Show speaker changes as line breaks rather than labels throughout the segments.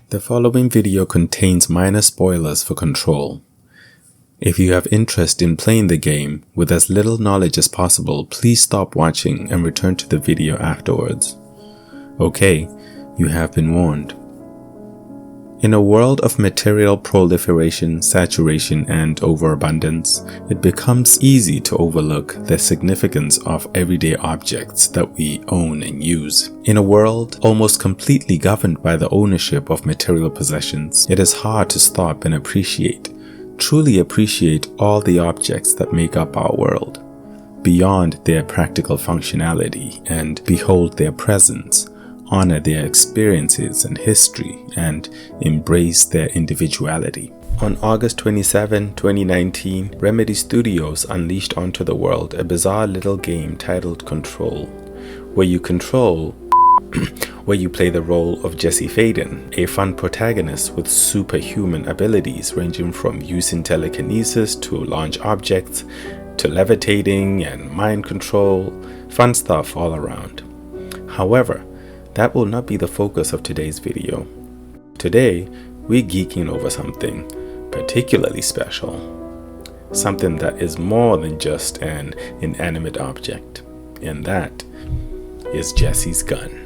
The following video contains minor spoilers for Control. If you have interest in playing the game with as little knowledge as possible, please stop watching and return to the video afterwards. Okay, you have been warned. In a world of material proliferation, saturation, and overabundance, it becomes easy to overlook the significance of everyday objects that we own and use. In a world almost completely governed by the ownership of material possessions, it is hard to stop and truly appreciate all the objects that make up our world, beyond their practical functionality, and behold their presence, honor their experiences and history, and embrace their individuality. On August 27, 2019, Remedy Studios unleashed onto the world a bizarre little game titled Control, where you play the role of Jesse Faden, a fun protagonist with superhuman abilities ranging from using telekinesis to launch objects, to levitating and mind control, fun stuff all around. However, that will not be the focus of today's video. Today, we're geeking over something particularly special. Something that is more than just an inanimate object. And that is Jesse's gun.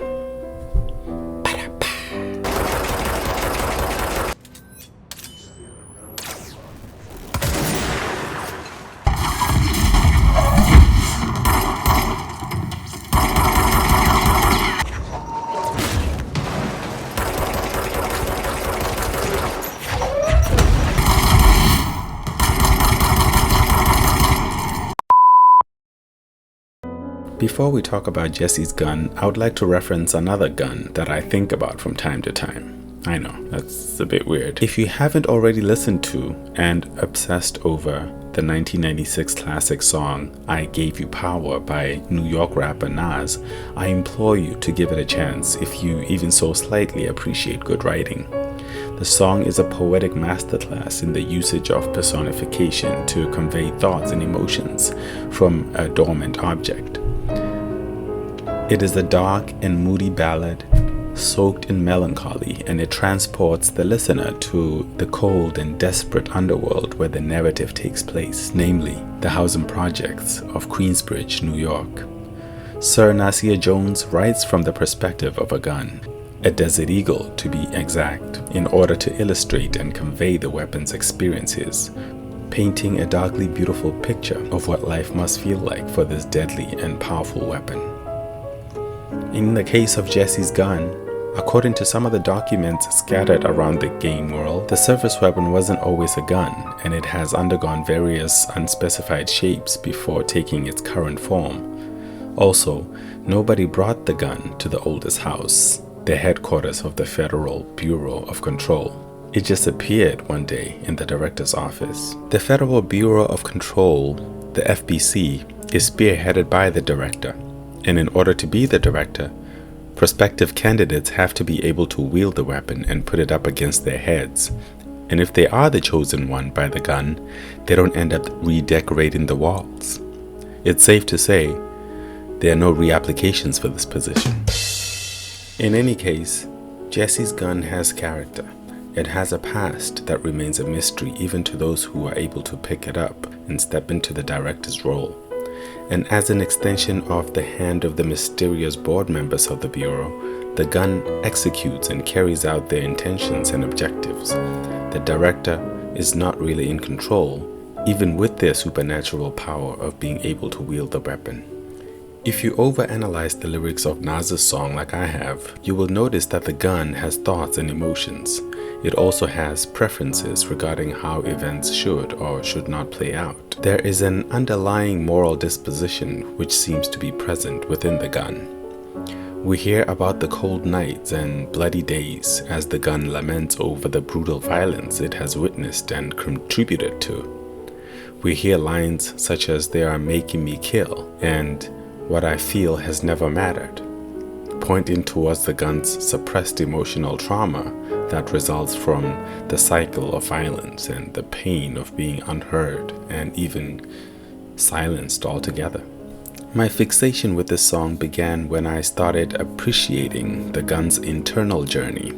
Before we talk about Jesse's gun, I would like to reference another gun that I think about from time to time. I know, that's a bit weird. If you haven't already listened to and obsessed over the 1996 classic song I Gave You Power by New York rapper Nas, I implore you to give it a chance if you even so slightly appreciate good writing. The song is a poetic masterclass in the usage of personification to convey thoughts and emotions from a dormant object. It is a dark and moody ballad soaked in melancholy, and it transports the listener to the cold and desperate underworld where the narrative takes place, namely the housing projects of Queensbridge, New York. Sir Nasir Jones writes from the perspective of a gun, a Desert Eagle to be exact, in order to illustrate and convey the weapon's experiences, painting a darkly beautiful picture of what life must feel like for this deadly and powerful weapon. In the case of Jesse's gun, according to some of the documents scattered around the game world, the service weapon wasn't always a gun, and it has undergone various unspecified shapes before taking its current form. Also, nobody brought the gun to the oldest house, the headquarters of the Federal Bureau of Control. It just appeared one day in the director's office. The Federal Bureau of Control, the FBC, is spearheaded by the director. And in order to be the director, prospective candidates have to be able to wield the weapon and put it up against their heads. And if they are the chosen one by the gun, they don't end up redecorating the walls. It's safe to say there are no reapplications for this position. In any case, Jesse's gun has character. It has a past that remains a mystery even to those who are able to pick it up and step into the director's role. And as an extension of the hand of the mysterious board members of the Bureau, the gun executes and carries out their intentions and objectives. The director is not really in control, even with their supernatural power of being able to wield the weapon. If you overanalyze the lyrics of Nas's song like I have, you will notice that the gun has thoughts and emotions. It also has preferences regarding how events should or should not play out. There is an underlying moral disposition which seems to be present within the gun. We hear about the cold nights and bloody days as the gun laments over the brutal violence it has witnessed and contributed to. We hear lines such as "They are making me kill" and "What I feel has never mattered," pointing towards the gun's suppressed emotional trauma that results from the cycle of violence and the pain of being unheard and even silenced altogether. My fixation with this song began when I started appreciating the gun's internal journey.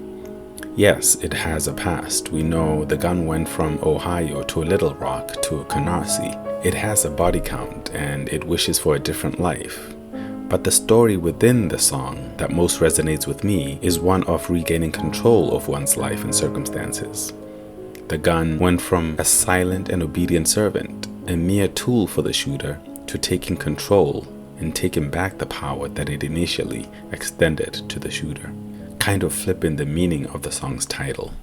Yes, it has a past. We know the gun went from Ohio to Little Rock to Canarsie. It has a body count and it wishes for a different life. But the story within the song that most resonates with me is one of regaining control of one's life and circumstances. The gun went from a silent and obedient servant, a mere tool for the shooter, to taking control and taking back the power that it initially extended to the shooter, kind of flipping the meaning of the song's title.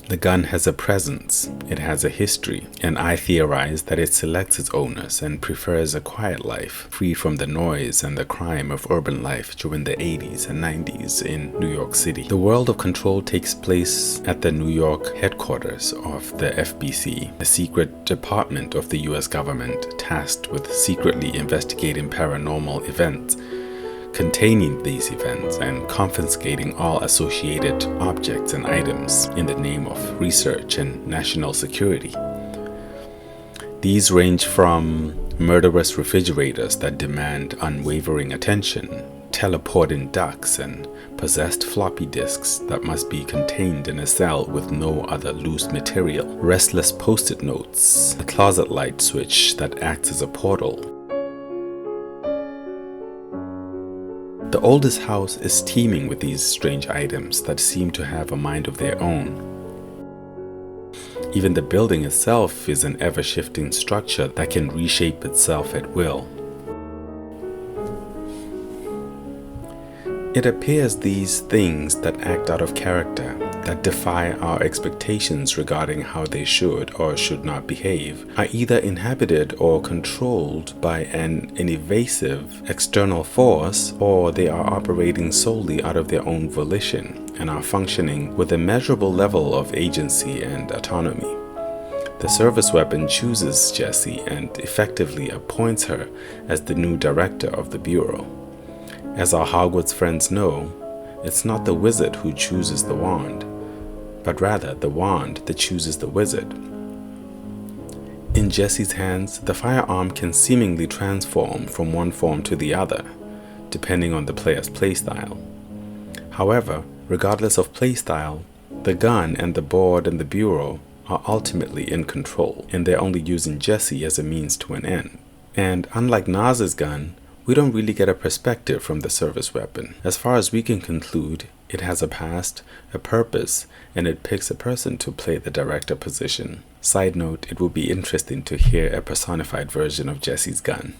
The gun has a presence, it has a history, and I theorize that it selects its owners and prefers a quiet life, free from the noise and the crime of urban life during the 80s and 90s in New York City. The world of control takes place at the New York headquarters of the FBC, a secret department of the US government tasked with secretly investigating paranormal events, containing these events and confiscating all associated objects and items in the name of research and national security. These range from murderous refrigerators that demand unwavering attention, teleporting ducks, and possessed floppy disks that must be contained in a cell with no other loose material, restless post-it notes, a closet light switch that acts as a portal. The oldest house is teeming with these strange items that seem to have a mind of their own. Even the building itself is an ever-shifting structure that can reshape itself at will. It appears these things that act out of character, that defy our expectations regarding how they should or should not behave, are either inhabited or controlled by an invasive external force, or they are operating solely out of their own volition and are functioning with a measurable level of agency and autonomy. The service weapon chooses Jessie and effectively appoints her as the new director of the Bureau. As our Hogwarts friends know, it's not the wizard who chooses the wand, but rather the wand that chooses the wizard. In Jessie's hands, the firearm can seemingly transform from one form to the other, depending on the player's playstyle. However, regardless of playstyle, the gun and the board and the bureau are ultimately in control, and they're only using Jessie as a means to an end. And unlike Nas's gun, we don't really get a perspective from the service weapon. As far as we can conclude, it has a past, a purpose, and it picks a person to play the director position. Side note, it will be interesting to hear a personified version of Jessie's gun.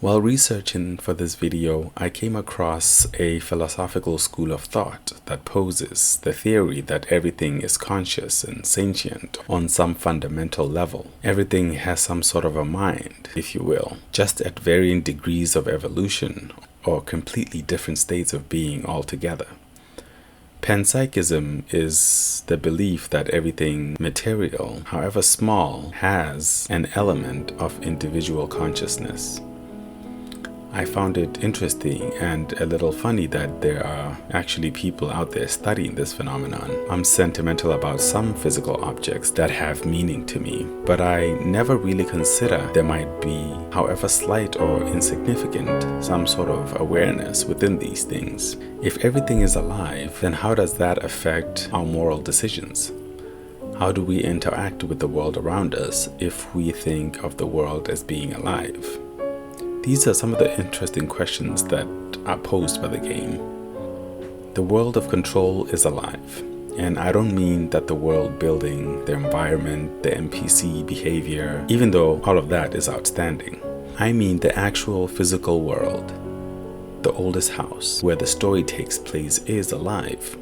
While researching for this video, I came across a philosophical school of thought that poses the theory that everything is conscious and sentient on some fundamental level. Everything has some sort of a mind, if you will, just at varying degrees of evolution or completely different states of being altogether. Panpsychism is the belief that everything material, however small, has an element of individual consciousness. I found it interesting and a little funny that there are actually people out there studying this phenomenon. I'm sentimental about some physical objects that have meaning to me, but I never really consider there might be, however slight or insignificant, some sort of awareness within these things. If everything is alive, then how does that affect our moral decisions? How do we interact with the world around us if we think of the world as being alive? These are some of the interesting questions that are posed by the game. The world of control is alive, and I don't mean that the world building, the environment, the NPC behavior, even though all of that is outstanding. I mean the actual physical world. The oldest house, where the story takes place, is alive.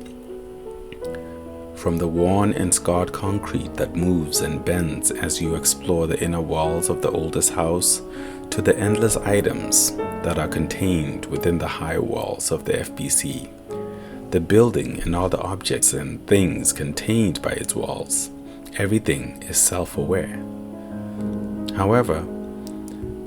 From the worn and scarred concrete that moves and bends as you explore the inner walls of the oldest house, to the endless items that are contained within the high walls of the FBC, the building and all the objects and things contained by its walls, everything is self-aware. However,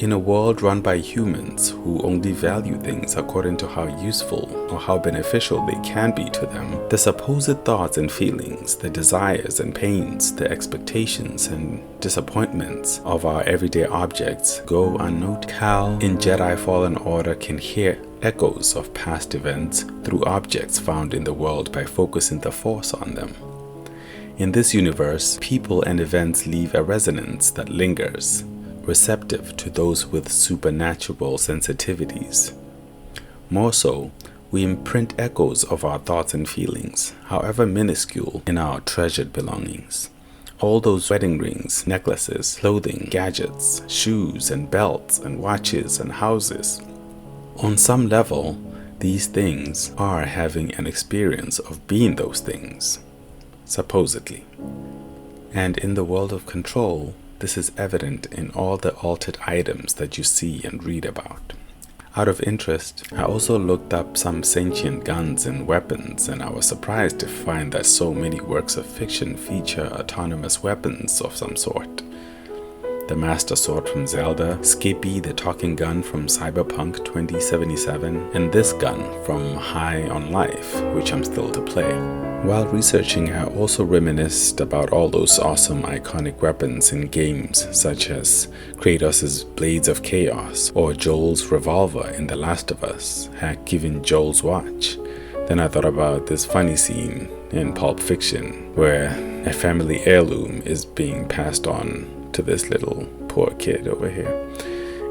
in a world run by humans who only value things according to how useful or how beneficial they can be to them, the supposed thoughts and feelings, the desires and pains, the expectations and disappointments of our everyday objects go unnoticed. Cal in Jedi Fallen Order can hear echoes of past events through objects found in the world by focusing the force on them. In this universe, people and events leave a resonance that lingers, receptive to those with supernatural sensitivities. More so, we imprint echoes of our thoughts and feelings, however minuscule, in our treasured belongings. All those wedding rings, necklaces, clothing, gadgets, shoes and belts and watches and houses. On some level, these things are having an experience of being those things, supposedly. And in the world of control, this is evident in all the altered items that you see and read about. Out of interest, I also looked up some sentient guns and weapons, and I was surprised to find that so many works of fiction feature autonomous weapons of some sort. The Master Sword from Zelda, Quipy the talking gun from Cyberpunk 2077, and this gun from High on Life, which I'm still to play. While researching, I also reminisced about all those awesome iconic weapons in games such as Kratos' Blades of Chaos or Joel's revolver in The Last of Us, heck, even Joel's watch. Then I thought about this funny scene in Pulp Fiction where a family heirloom is being passed on to this little poor kid over here.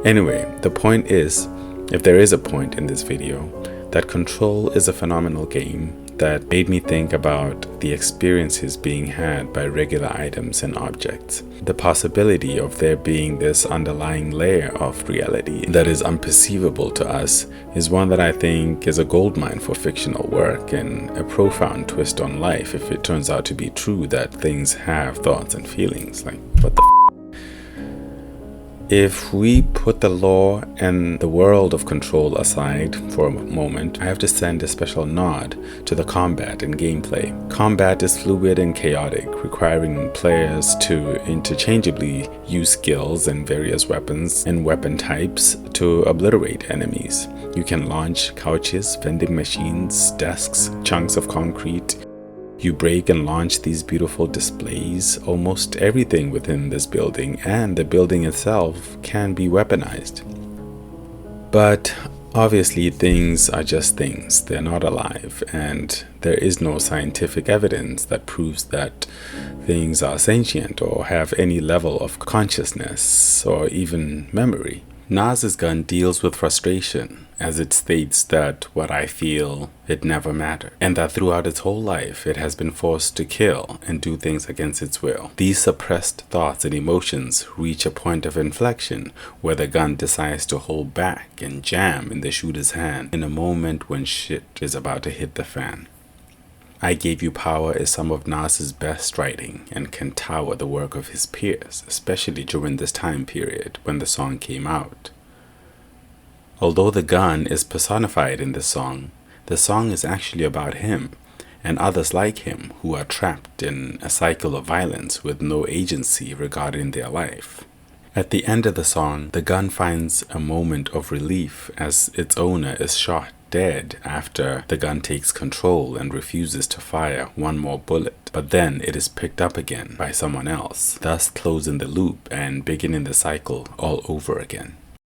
Anyway, the point is, if there is a point in this video, that Control is a phenomenal game that made me think about the experiences being had by regular items and objects. The possibility of there being this underlying layer of reality that is unperceivable to us is one that I think is a goldmine for fictional work and a profound twist on life if it turns out to be true that things have thoughts and feelings. Like, what the If we put the lore and the world of Control aside for a moment, I have to send a special nod to the combat and gameplay. Combat is fluid and chaotic, requiring players to interchangeably use skills and various weapons and weapon types to obliterate enemies. You can launch couches, vending machines, desks, chunks of concrete. You break and launch these beautiful displays. Almost everything within this building and the building itself can be weaponized. But obviously things are just things. They're not alive, and there is no scientific evidence that proves that things are sentient or have any level of consciousness or even memory. Nour's gun deals with frustration, as it states that what I feel, it never mattered, and that throughout its whole life it has been forced to kill and do things against its will. These suppressed thoughts and emotions reach a point of inflection where the gun decides to hold back and jam in the shooter's hand in a moment when shit is about to hit the fan. I Gave You Power is some of Nour's best writing and can tower the work of his peers, especially during this time period when the song came out. Although the gun is personified in the song is actually about him and others like him who are trapped in a cycle of violence with no agency regarding their life. At the end of the song, the gun finds a moment of relief as its owner is shot dead after the gun takes control and refuses to fire one more bullet, but then it is picked up again by someone else, thus closing the loop and beginning the cycle all over again.